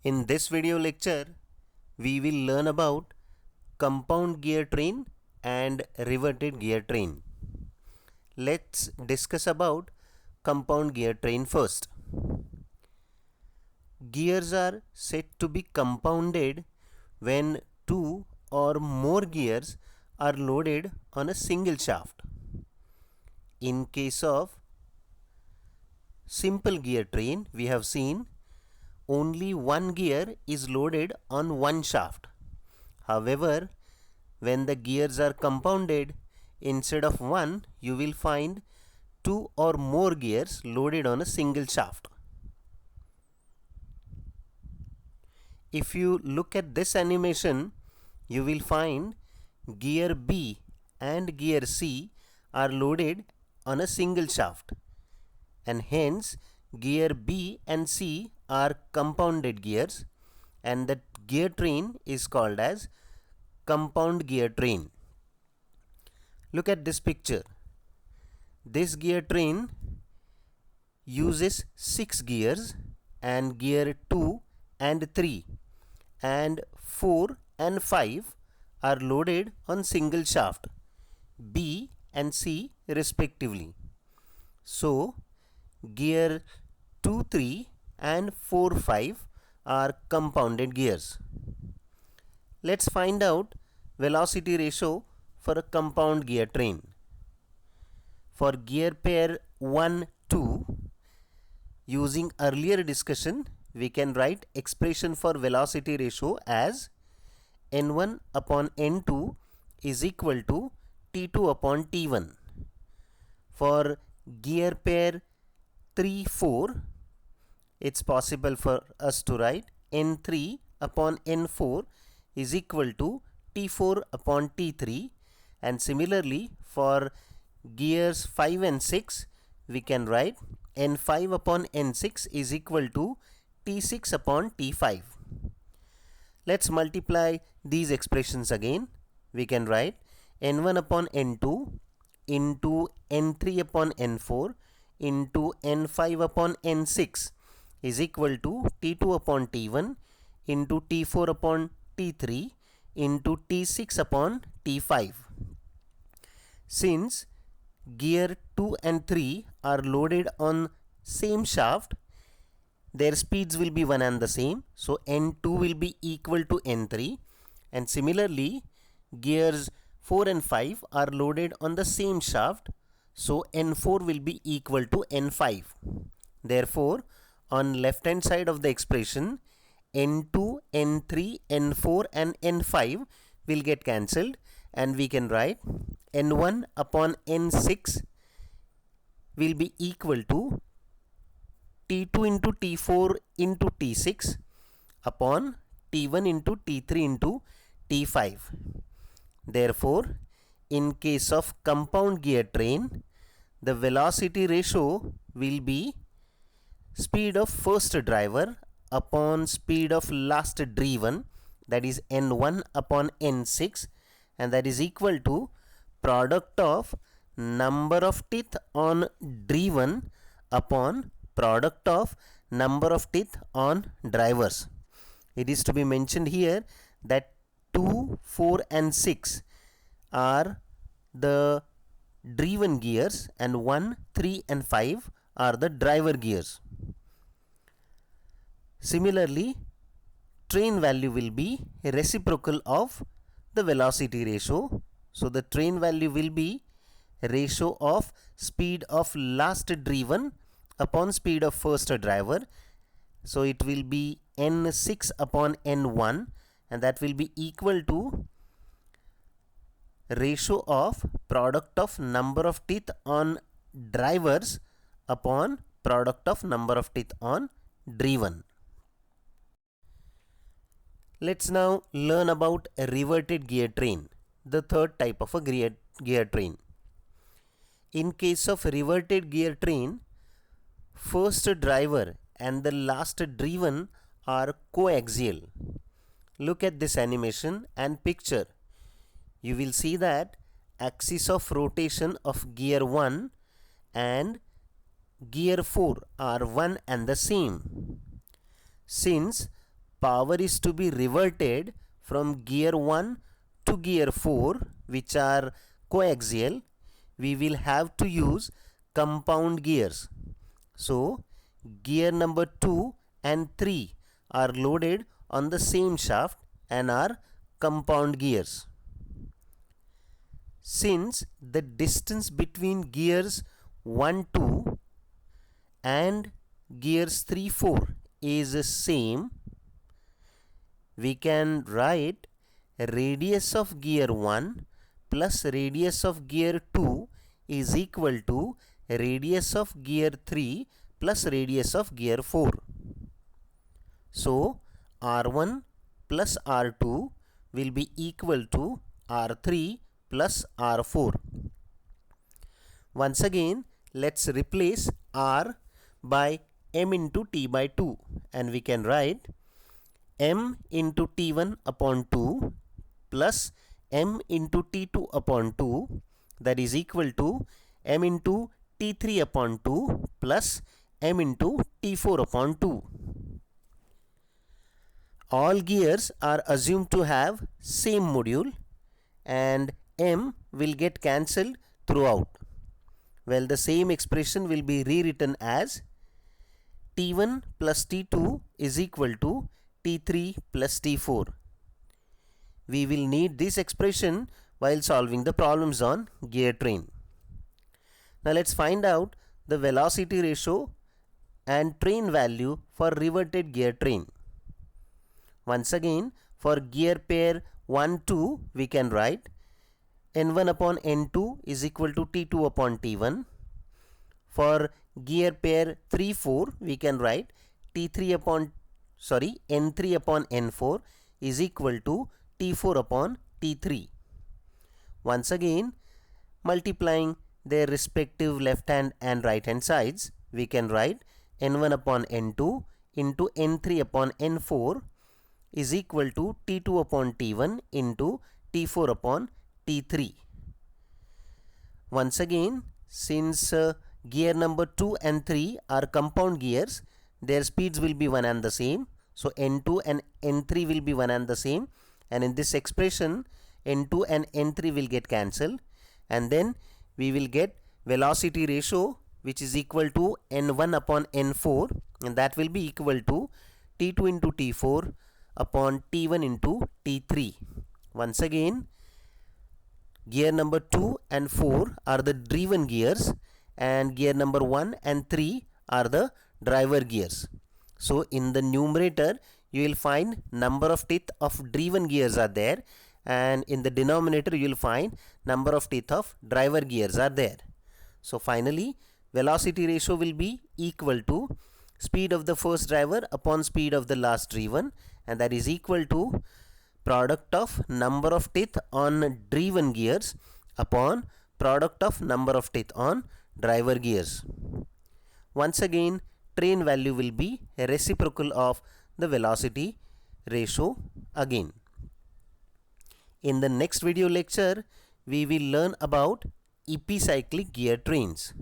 In this video lecture, we will learn about compound gear train and reverted gear train. Let's discuss about compound gear train first. Gears are said to be compounded when two or more gears are loaded on a single shaft. In case of simple gear train, we have seen only one gear is loaded on one shaft. However, when the gears are compounded, instead of one, you will find two or more gears loaded on a single shaft. If you look at this animation, you will find gear B and gear C are loaded on a single shaft, and hence gear B and C are compounded gears, and the gear train is called as compound gear train. Look at this picture. This gear train uses 6 gears, and gear 2 and 3 and 4 and 5 are loaded on single shaft B and C respectively. So gear 2, 3 and 4, 5 are compounded gears. Let's find out velocity ratio for a compound gear train. For gear pair 1, 2, using earlier discussion, we can write expression for velocity ratio as N1 upon N2 is equal to T2 upon T1. For gear pair 3, 4, it's possible for us to write N3 upon N4 is equal to T4 upon T3, and similarly for gears 5 and 6, we can write N5 upon N6 is equal to T6 upon T5. Let's multiply these expressions again. We can write N1 upon N2 into N3 upon N4 into N5 upon N6 is equal to T2 upon T1 into T4 upon T3 into T6 upon T5. Since gear 2 and 3 are loaded on same shaft, their speeds will be one and the same, so N2 will be equal to N3, and similarly gears 4 and 5 are loaded on the same shaft, so N4 will be equal to N5. Therefore, on left hand side of the expression, N2, N3, N4 and N5 will get cancelled, and we can write N1 upon N6 will be equal to T2 into T4 into T6 upon T1 into T3 into T5. Therefore, in case of compound gear train, the velocity ratio will be speed of first driver upon speed of last driven, that is N1 upon N6, and that is equal to product of number of teeth on driven upon product of number of teeth on drivers. It is to be mentioned here that 2, 4 and 6 are the driven gears, and 1, 3 and 5 are the driver gears. Similarly, train value will be reciprocal of the velocity ratio. So the train value will be ratio of speed of last driven upon speed of first driver. So it will be N6 upon N1, and that will be equal to ratio of product of number of teeth on drivers upon product of number of teeth on driven. Let's now learn about a reverted gear train, the third type of a gear train. In case of reverted gear train, first driver and the last driven are coaxial. Look at this animation and picture. You will see that axis of rotation of gear 1 and gear 4 are one and the same. Since power is to be reverted from gear 1 to gear 4, which are coaxial, we will have to use compound gears. So gear number 2 and 3 are loaded on the same shaft and are compound gears. Since the distance between gears 1, 2 and gears 3, 4 is the same, we can write radius of gear 1 plus radius of gear 2 is equal to radius of gear 3 plus radius of gear 4. So R1 plus R2 will be equal to R3 plus R4. Once again, let's replace R by m into t by 2, and we can write m into t1 upon 2 plus m into t2 upon 2, that is equal to m into t3 upon 2 plus m into t4 upon 2. All gears are assumed to have same module and m will get cancelled throughout. Well, the same expression will be rewritten as T1 plus T2 is equal to T3 plus T4. We will need this expression while solving the problems on gear train. Now let's find out the velocity ratio and train value for reverted gear train. Once again, for gear pair 1, 2, we can write N1 upon N2 is equal to T2 upon T1. For gear pair 3, 4, we can write N3 upon N4 is equal to T4 upon T3. Once again, multiplying their respective left hand and right hand sides, we can write N1 upon N2 into N3 upon N4 is equal to T2 upon T1 into T4 upon T3. Once again, since gear number 2 and 3 are compound gears, their speeds will be one and the same. So N2 and N3 will be one and the same, and in this expression N2 and N3 will get cancelled, and then we will get velocity ratio which is equal to N1 upon N4, and that will be equal to T2 into T4 upon T1 into T3. Once again, gear number 2 and 4 are the driven gears and gear number 1 and 3 are the driver gears. So in the numerator you will find number of teeth of driven gears are there, and in the denominator you will find number of teeth of driver gears are there. So finally velocity ratio will be equal to speed of the first driver upon speed of the last driven, and that is equal to product of number of teeth on driven gears upon product of number of teeth on driver gears. Once again, train value will be a reciprocal of the velocity ratio again. In the next video lecture, we will learn about epicyclic gear trains.